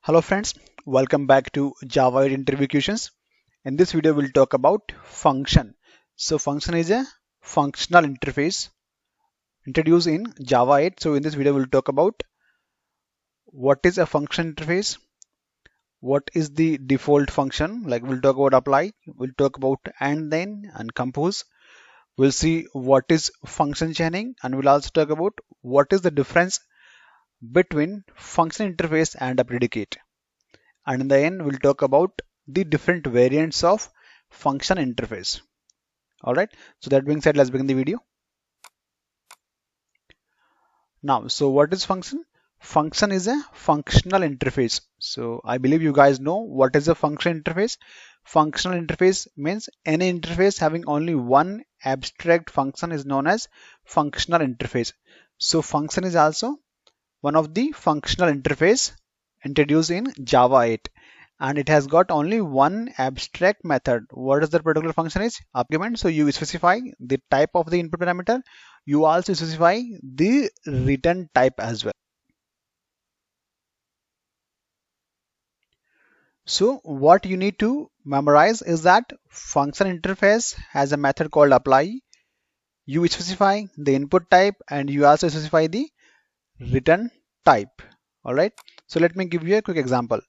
Hello friends, welcome back to Java 8 interview questions. In this video we'll talk about function. So function is a functional interface introduced in Java 8. So in this video we'll talk about what is a function interface, what is the default function, like we'll talk about apply, we'll talk about and then and compose. We'll see what is function chaining, and we'll also talk about what is the difference between function interface and a predicate. And in the end we'll talk about the different variants of function interface. All right, so that being said, let's begin the video now. So what is function? Function is a functional interface. So I believe you guys know what is a function interface. Functional interface means any interface having only one abstract function is known as functional interface. So function is also one of the functional interface introduced in Java 8, and it has got only one abstract method. What is the particular function is? Argument. So you specify the type of the input parameter. You also specify the return type as well. So what you need to memorize is that function interface has a method called apply. You specify the input type and you also specify the return type. All right. So let me give you a quick example.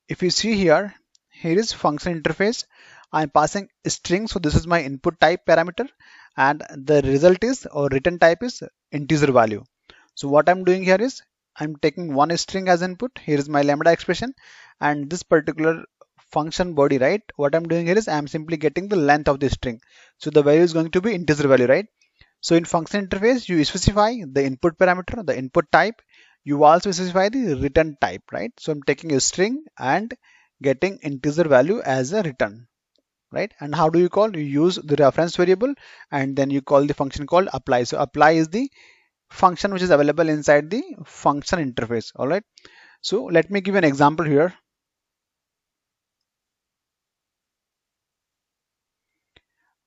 If you see here, here is function interface. I'm passing string, so this is my input type parameter, and the result is, or return type is, integer value. So what I'm doing here is I'm taking one string as input. Here is my lambda expression, and this particular function body, right? What I'm doing here is I'm simply getting the length of the string. So the value is going to be integer value, right? So in function interface, you specify the input parameter, the input type. You also specify the return type, right? So I'm taking a string and getting integer value as a return, right? And how do you call? You use the reference variable and then you call the function called apply. So apply is the function which is available inside the function interface. All right. So let me give you an example here.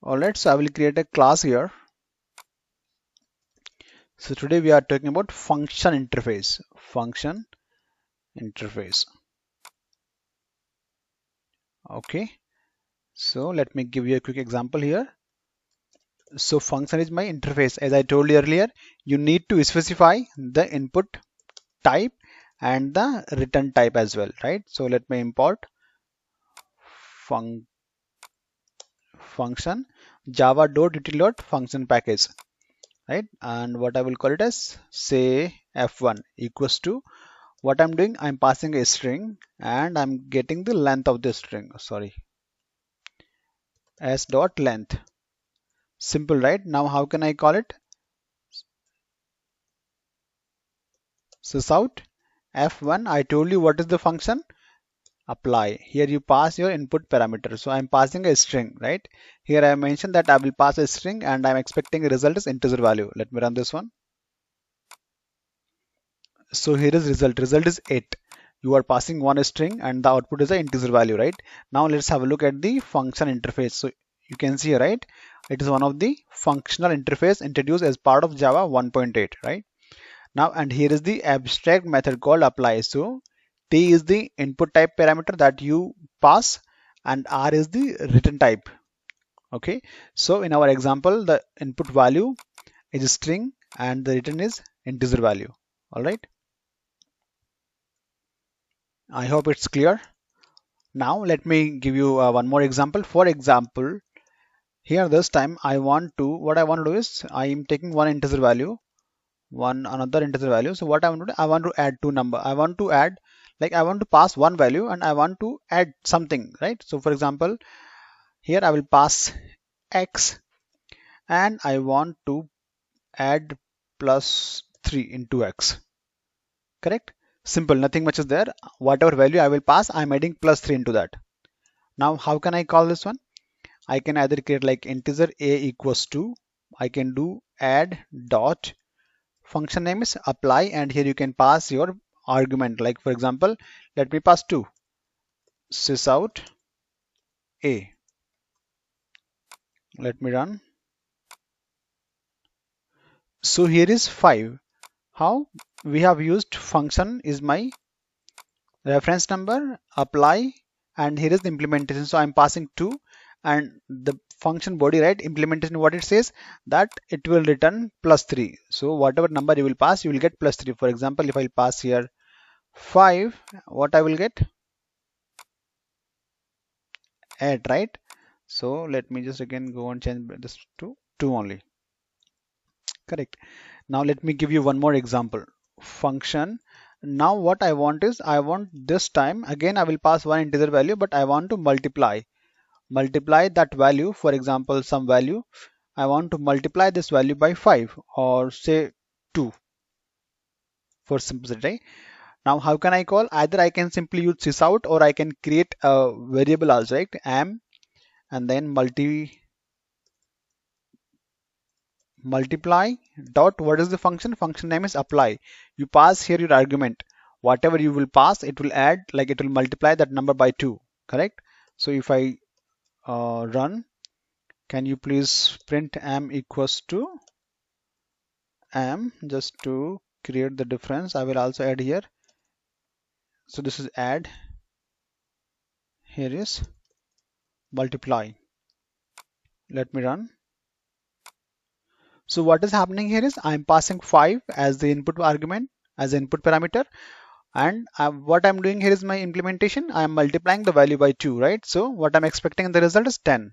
All right. So I will create a class here. So today we are talking about function interface. Function interface. Okay. So let me give you a quick example here. So function is my interface. As I told you earlier, you need to specify the input type and the return type as well, right? So let me import function java.util.function package, right? And what I will call it as, say, f1 equals to, what I'm doing, I'm passing a string and I'm getting the length of the string, sorry, s dot length. Simple, right? Now how can I call it? Sysout f1, I told you what is the function? Apply. Here you pass your input parameter. So I'm passing a string, right? Here I mentioned that I will pass a string and I'm expecting a result is integer value. Let me run this one. So here is result. Result is 8. You are passing one string and the output is an integer value, right? Now let's have a look at the function interface. So you can see, right? It is one of the functional interface introduced as part of Java 1.8, right? Now, and here is the abstract method called apply. So T is the input type parameter that you pass and R is the return type. Okay. So in our example, the input value is a string and the return is integer value. All right. I hope it's clear. Now let me give you one more example. For example, here this time what I want to do is I am taking one integer value, one another integer value. So what I want to do, I want to add two number. I want to add, like I want to pass one value and I want to add something, right? So for example, here I will pass x and I want to add plus 3 into x. Correct? Simple, nothing much is there. Whatever value I will pass, I'm adding plus 3 into that. Now how can I call this one? I can either create like integer a equals to, I can do add dot, function name is apply, and here you can pass your argument. Like for example, let me pass 2, sysout a. Let me run. So here is 5. How we have used function is my reference number, apply, and here is the implementation. So I'm passing 2 and the function body, right, implementation, what it says that it will return +3. So whatever number you will pass, you will get +3. For example, if I'll pass here 5, what I will get? 8, right? So let me just again go and change this to 2 only. Correct. Now let me give you one more example. Function. Now what I want is, I want this time, again I will pass one integer value, but I want to multiply that value. For example, some value, I want to multiply this value by 5 or say 2 for simplicity, right? Now how can I call? Either I can simply use sysout or I can create a variable also, right? Am and then multiply dot, what is the function name is apply. You pass here your argument, whatever you will pass, it will add, like it will multiply that number by 2, correct? So if I run, can you please print am equals to am, just to create the difference. I will also add here. So this is add, here is multiply. Let me run. So what is happening here is I'm passing 5 as the input argument, as the input parameter, and what I'm doing here is my implementation. I'm multiplying the value by 2, right? So what I'm expecting the result is 10,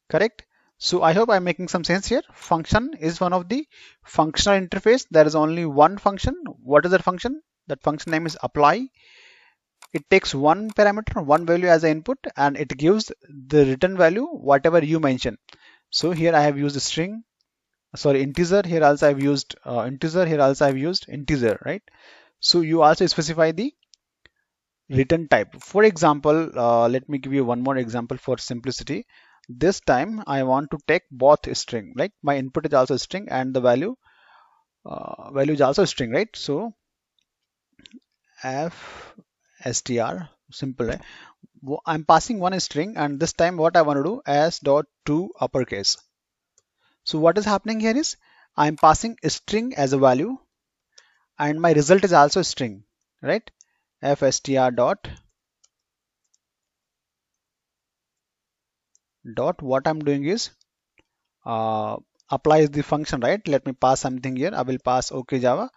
correct? So I hope I'm making some sense here. Function is one of the functional interface. There is only one function. What is that function? That function name is apply. It takes one parameter, one value as an input, and it gives the return value whatever you mention. So here I have used string, sorry, integer. Here also I've used integer. Here also I've used integer, right? So you also specify the return type. For example, let me give you one more example for simplicity. This time I want to take both string, like my input is also string and the value is also string, right? So fstr, simple, right? I'm passing one string, and this time what I want to do, s dot to uppercase. So what is happening here is I'm passing a string as a value and my result is also string, right? fstr dot what I'm doing is apply is the function, right? Let me pass something here. I will pass OK Java.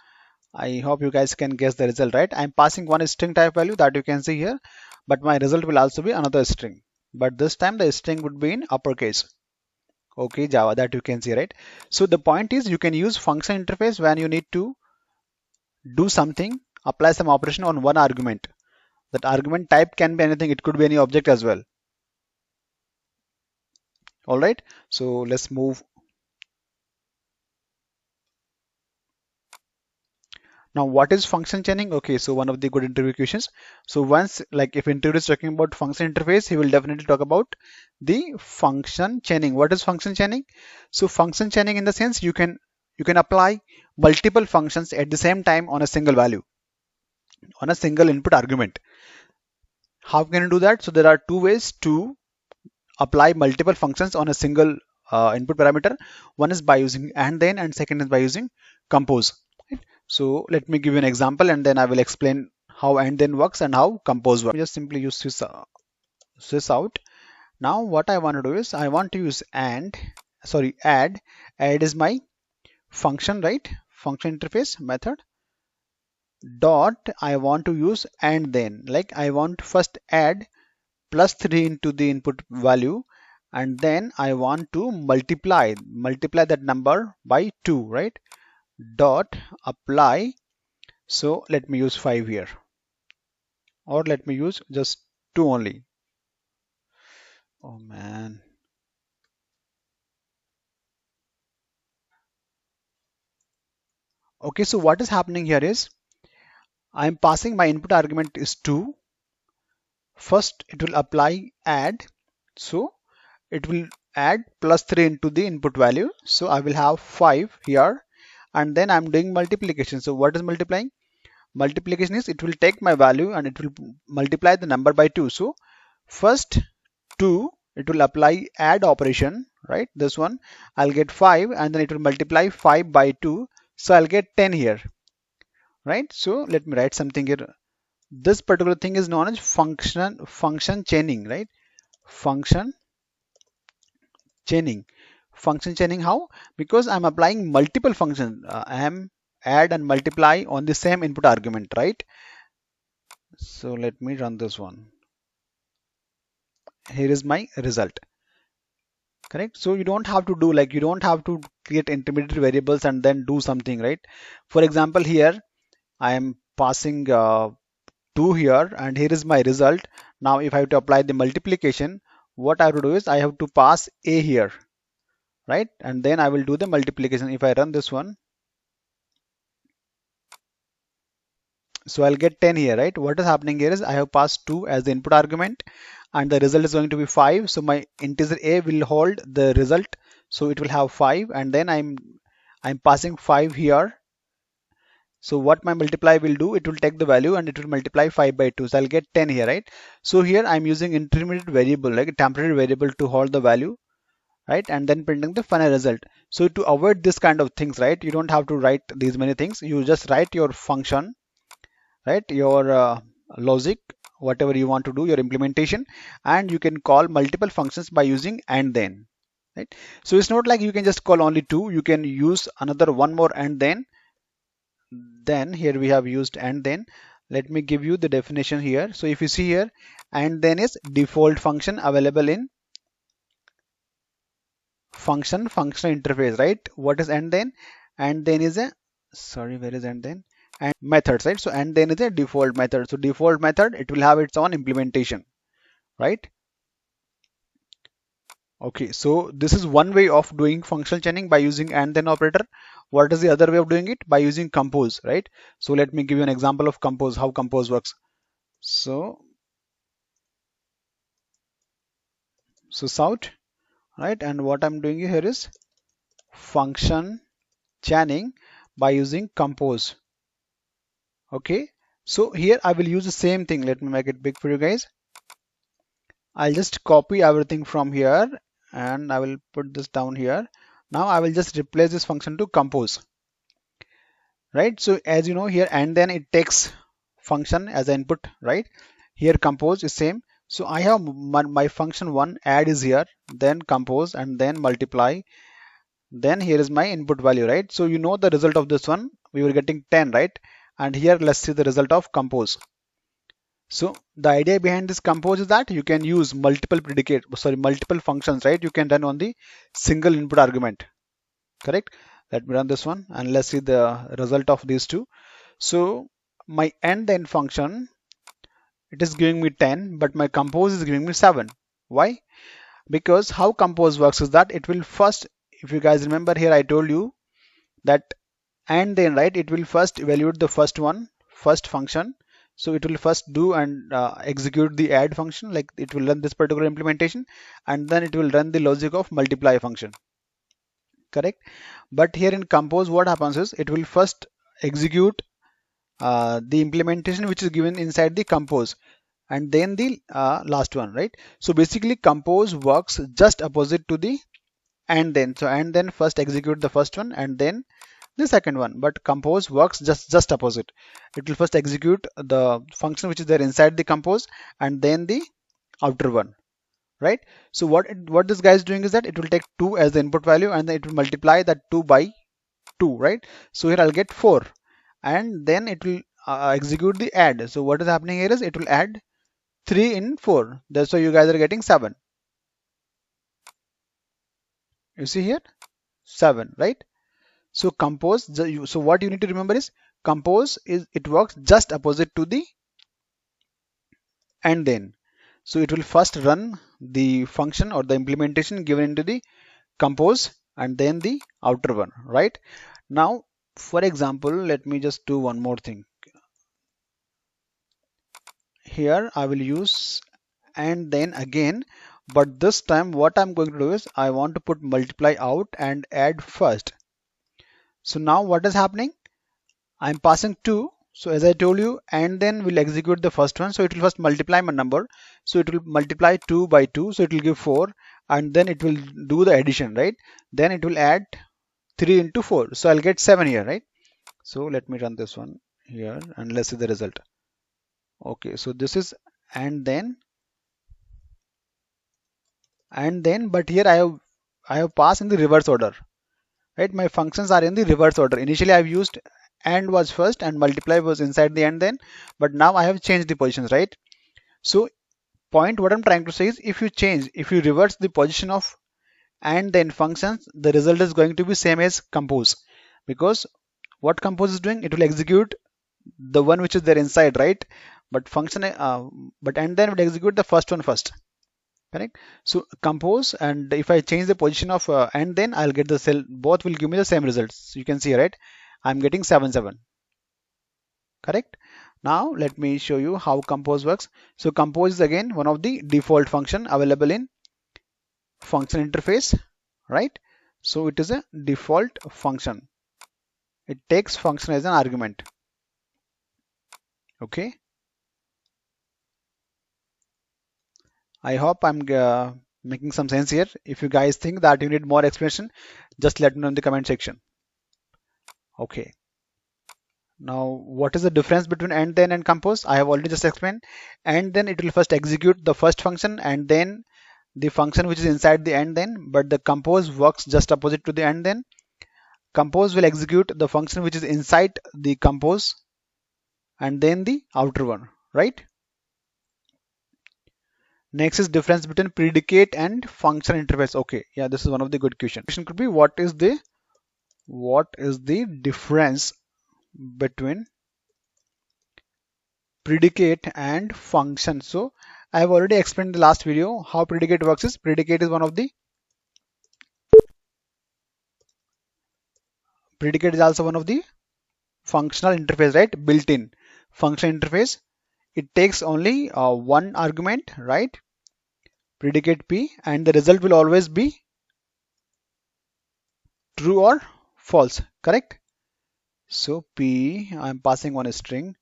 I hope you guys can guess the result, right? I'm passing one string type value that you can see here, but my result will also be another string, but this time the string would be in uppercase. OK Java, that you can see, right? So the point is, you can use function interface when you need to do something, apply some operation on one argument. That argument type can be anything, it could be any object as well. All right, so let's move. Now what is function chaining? Okay, so one of the good interview questions. So once, like if interviewer is talking about function interface, he will definitely talk about the function chaining. What is function chaining? So function chaining in the sense, you can apply multiple functions at the same time on a single value, on a single input argument. How can you do that? So there are two ways to apply multiple functions on a single input parameter. One is by using and then, and second is by using compose. Right? So let me give you an example and then I will explain how and then works and how compose works. Just simply use sys out. Now what I want to do is I want to use add. Add is my function, right? Function interface method. Dot, I want to use and then, like I want to first add +3 into the input value, and then I want to multiply that number by 2, right? Dot apply. So let me use 5 here, or let me use just 2 only. Oh man. Okay, so what is happening here is I'm passing, my input argument is 2. First it will apply add, so it will add +3 into the input value, so I will have 5 here, and then I'm doing multiplication. So what is multiplying? Multiplication is, it will take my value and it will multiply the number by 2. So first 2, it will apply add operation, right? This one, I'll get 5 and then it will multiply 5 by 2, so I'll get 10 here, right? So let me write something here. this particular thing is known as function chaining, right? Function chaining. Function chaining how? Because I'm applying multiple functions. I am add and multiply on the same input argument, right? So let me run this one. Here is my result. Correct. So you don't have to do, like, you don't have to create intermediate variables and then do something, right? For example, here I am passing 2 here, and here is my result. Now if I have to apply the multiplication, what I have to do is I have to pass a here, right? And then I will do the multiplication. If I run this one, so I'll get 10 here, right? What is happening here is I have passed 2 as the input argument, and the result is going to be 5. So my integer a will hold the result, so it will have 5, and then I'm passing 5 here. So what my multiply will do, it will take the value and it will multiply 5 by 2. So I'll get 10 here, right? So here I'm using intermediate variable, like a temporary variable, to hold the value, right? And then printing the final result. So to avoid this kind of things, right, you don't have to write these many things. You just write your function, right? Your logic, whatever you want to do, your implementation, and you can call multiple functions by using and then, right? So it's not like you can just call only two. You can use another one more and then here we have used and then. Let me give you the definition here. So if you see here, and then is default function available in function interface, right? What is and then? And then is a, sorry, where is and then? And methods, right? So and then is a default method. So default method, it will have its own implementation, right? Okay, so this is one way of doing functional chaining by using and then operator. What is the other way of doing it? By using compose, right? So let me give you an example of compose, how compose works. So South, right? And what I'm doing here is function chaining by using compose. Okay, so here I will use the same thing. Let me make it big for you guys. I'll just copy everything from here and I will put this down here. Now I will just replace this function to compose, right? So as you know here, and then it takes function as an input, right? Here compose is same. So I have my function one, add is here, then compose, and then multiply. Then here is my input value, right? So you know the result of this one, we were getting 10, right? And here let's see the result of compose. So the idea behind this compose is that you can use multiple multiple functions, right? You can run on the single input argument, correct? Let me run this one and let's see the result of these two. So my and then function, it is giving me 10, but my compose is giving me 7. Why? Because how compose works is that it will first, if you guys remember here, I told you that and then, right, it will first evaluate the first function. So it will first do and execute the add function, like it will run this particular implementation, and then it will run the logic of multiply function, correct? But here in compose, what happens is it will first execute the implementation which is given inside the compose, and then the last one, right? So basically compose works just opposite to the and then. So and then first execute the first one and then the second one, but compose works just opposite. It will first execute the function which is there inside the compose and then the outer one, right? So what this guy is doing is that it will take 2 as the input value and then it will multiply that 2 by 2, right? So here I'll get 4, and then it will execute the add. So what is happening here is it will add 3 in 4. That's why you guys are getting 7. You see here 7, right? So compose, so what you need to remember is compose is, it works just opposite to the and then. So it will first run the function or the implementation given into the compose and then the outer one, right? Now for example, let me just do one more thing. Here I will use and then again, but this time what I'm going to do is I want to put multiply out and add first. So now what is happening? I'm passing 2. So as I told you, and then we'll execute the first one. So it will first multiply my number. So it will multiply 2 by 2. So it will give 4. And then it will do the addition, right? Then it will add 3 into 4. So I'll get 7 here, right? So let me run this one here and let's see the result. Okay, so this is and then, but here I have passed in the reverse order, right? My functions are in the reverse order. Initially I've used and was first and multiply was inside the and then, but now I have changed the positions, right? So point what I'm trying to say is, if you reverse the position of and then functions, the result is going to be same as compose, because what compose is doing, it will execute the one which is there inside, right? But but and then it will execute the first one first, correct? So compose, and if I change the position of and then I'll get the cell, both will give me the same results. So you can see, right? I'm getting 7 7, correct? Now let me show you how compose works. So compose is again one of the default function available in function interface, right? So it is a default function. It takes function as an argument. Okay. I hope I'm making some sense here. If you guys think that you need more explanation, just let me know in the comment section. Okay. Now, what is the difference between and then and compose? I have already just explained. And then it will first execute the first function and then the function which is inside the and then, but the compose works just opposite to the and then. Compose will execute the function which is inside the compose and then the outer one, right? Next is difference between predicate and function interface. Okay, yeah, this is one of the good questions. Question could be what is the difference between predicate and function? So I have already explained in the last video how predicate works. Is predicate is also one of the functional interface, right? Built-in function interface. It takes only one argument, right? Predicate P, and the result will always be true or false, correct? So P, I'm passing on a string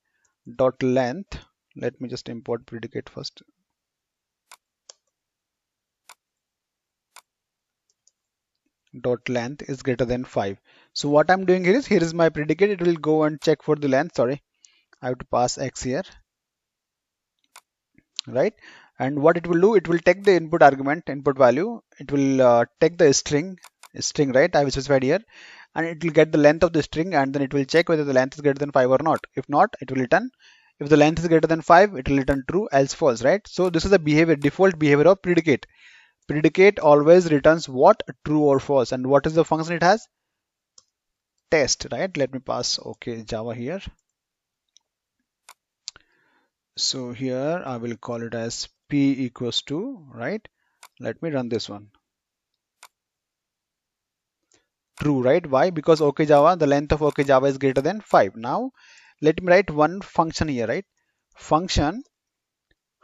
dot length. Let me just import predicate first. Dot length is greater than 5. So what I'm doing here is my predicate. It will go and check for the length. Sorry, I have to pass x here, right? And what it will do, it will take the input argument, input value. It will take the string, right? I have specified here, and it will get the length of the string, and then it will check whether the length is greater than 5 or not. If not, it will return. If the length is greater than 5, it will return true, else false, right? So this is the behavior, default behavior of predicate. Predicate always returns what? True or false. And what is the function it has? Test, right? Let me pass okay Java here. So here I will call it as P equals to, right? Let me run this one. True, right? Why? Because OK Java, the length of OK Java is greater than 5. Now let me write one function here, right? Function.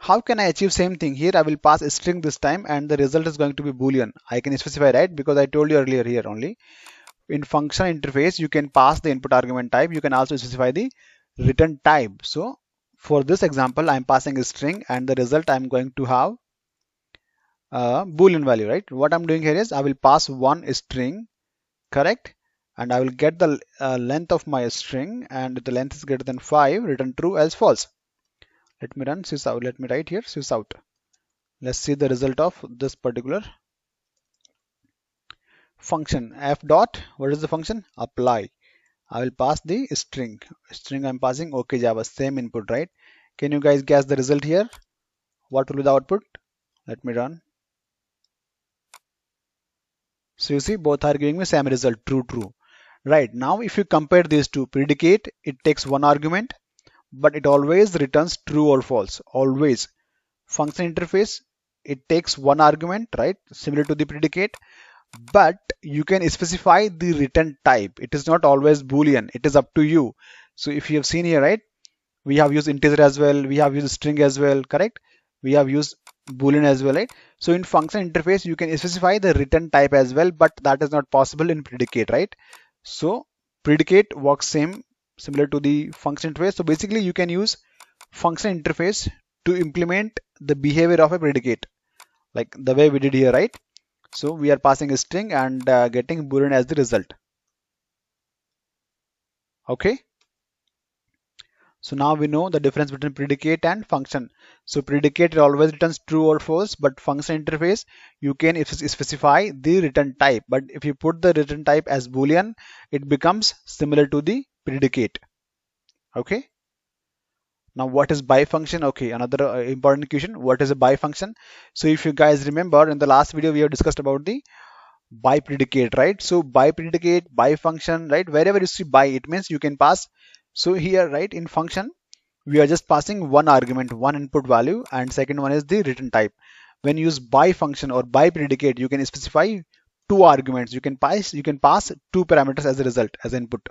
How can I achieve same thing? Here I will pass a string this time and the result is going to be Boolean. I can specify, right? Because I told you earlier here only. In function interface, you can pass the input argument type. You can also specify the return type. So for this example, I'm passing a string and the result I'm going to have a Boolean value, right? What I'm doing here is I will pass one string, correct? And I will get the length of my string, and if the length is greater than 5, return true, else false. Let me run sysout. Let me write here sysout. Let's see the result of this particular function. F dot, what is the function? Apply. I will pass the string. I'm passing OK Java, same input, right? Can you guys guess the result here? What will be the output? Let me run. So you see, both are giving me same result, true, true. Right, now if you compare these two, predicate, it takes one argument, but it always returns true or false, always. Function interface, it takes one argument, right? Similar to the predicate, but you can specify the return type. It is not always Boolean. It is up to you. So if you have seen here, right? We have used integer as well. We have used string as well, correct? We have used Boolean as well, right? So in function interface, you can specify the return type as well, but that is not possible in predicate, right? So predicate works similar to the function interface. So basically you can use function interface to implement the behavior of a predicate, like the way we did here, right? So we are passing a string and getting Boolean as the result. Okay. So now we know the difference between predicate and function. So predicate always returns true or false, but function interface, you can specify the return type. But if you put the return type as Boolean, it becomes similar to the predicate. Okay. Now what is by function? Okay, another important question. What is a by function? So if you guys remember, in the last video we have discussed about the by predicate, right? So by predicate, by function, right? Wherever you see by, it means you can pass. So here, right, in function, we are just passing one argument, one input value, and second one is the return type. When you use by function or by predicate, you can specify two arguments. You can pass two parameters as a result, as input.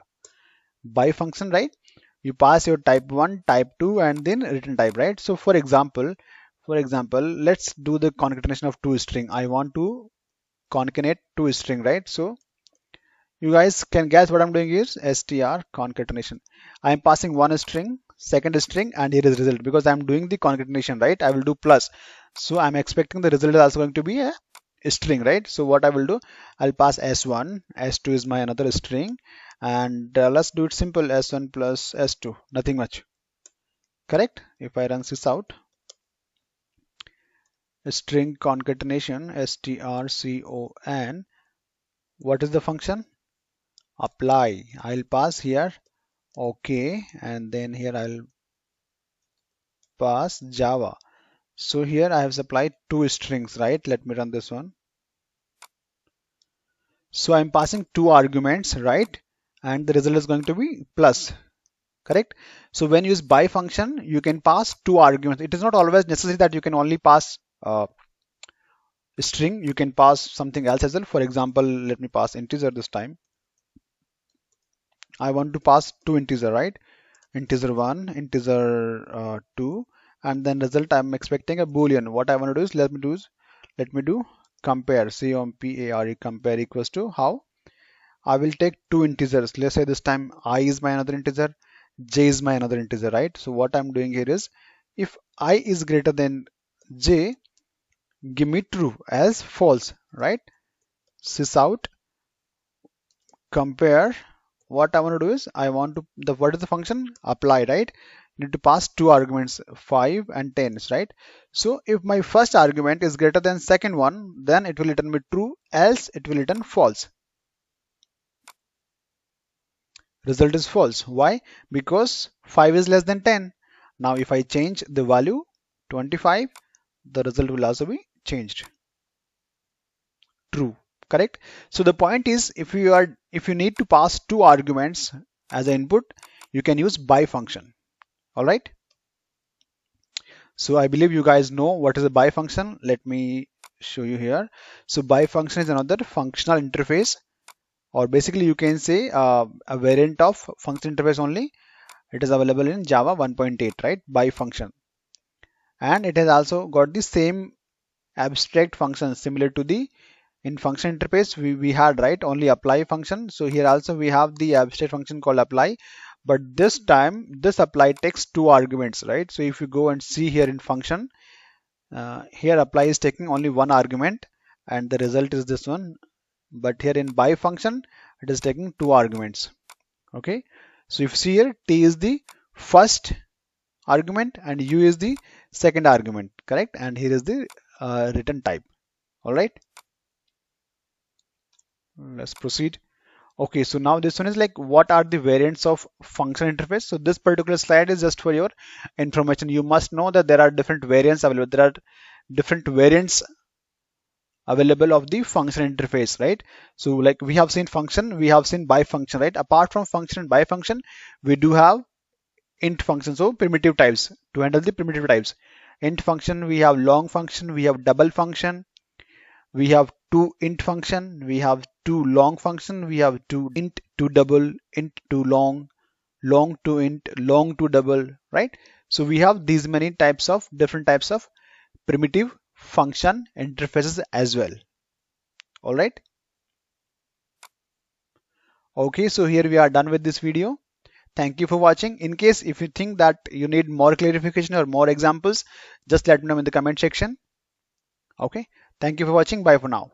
By function, right? You pass your type 1, type 2, and then return type, right? So for example, let's do the concatenation of two string. I want to concatenate two string, right? So you guys can guess what I'm doing is str concatenation. I am passing one string, second string, and here is result. Because I'm doing the concatenation, right? I will do plus. So I'm expecting the result is also going to be a string, right? So what I will do, I'll pass s1, s2 is my another string, and let's do it simple, s1 plus s2, nothing much. Correct? If I run this out, string concatenation, strcon, what is the function? Apply. I'll pass here okay, and then here I'll pass Java. So here I have supplied two strings, right? Let me run this one. So I'm passing two arguments, right? And the result is going to be plus. Correct? So when you use by function, you can pass two arguments. It is not always necessary that you can only pass string. You can pass something else as well. For example, let me pass integer this time. I want to pass two integer, right? Integer 1, integer 2, and then result I'm expecting a boolean. What I want to do is let me do compare, compare, compare equals to how I will take two integers. Let's say this time I is my another integer, j is my another integer, right? So what I'm doing here is, if I is greater than j, give me true, else false, right? Sys out compare. What I want to do is, I want to what is the function? Apply, right? Need to pass two arguments, 5 and 10, right? So if my first argument is greater than second one, then it will return me true, else it will return false. Result is false. Why? Because 5 is less than 10. Now if I change the value 25, the result will also be changed. True. Correct? So the point is, if you need to pass two arguments as an input, you can use by function. All right. So I believe you guys know what is a by function. Let me show you here. So by function is another functional interface, or basically you can say a variant of function interface only. It is available in Java 1.8, right? By function. And it has also got the same abstract function similar to the in function interface we had, right? Only apply function. So here also we have the abstract function called apply, but this time this apply takes two arguments, right? So if you go and see here in function, here apply is taking only one argument and the result is this one, but here in by function it is taking two arguments. Okay, so if you see here, t is the first argument and u is the second argument, correct? And here is the return type. All right, let's proceed. Okay, so now this one is like, what are the variants of function interface? So this particular slide is just for your information. You must know that there are different variants available. There are different variants available of the function interface, right? So like we have seen function, we have seen by function, right? Apart from function and by function, we do have int function, so primitive types to handle the primitive types. Int function, we have long function, we have double function, we have two int function, we have two long function, we have two int, two double, int, two long, long to int, long to double, right? So we have these many types of different types of primitive function interfaces as well. All right. Okay, so here we are done with this video. Thank you for watching. In case if you think that you need more clarification or more examples, just let me know in the comment section. Okay. Thank you for watching. Bye for now.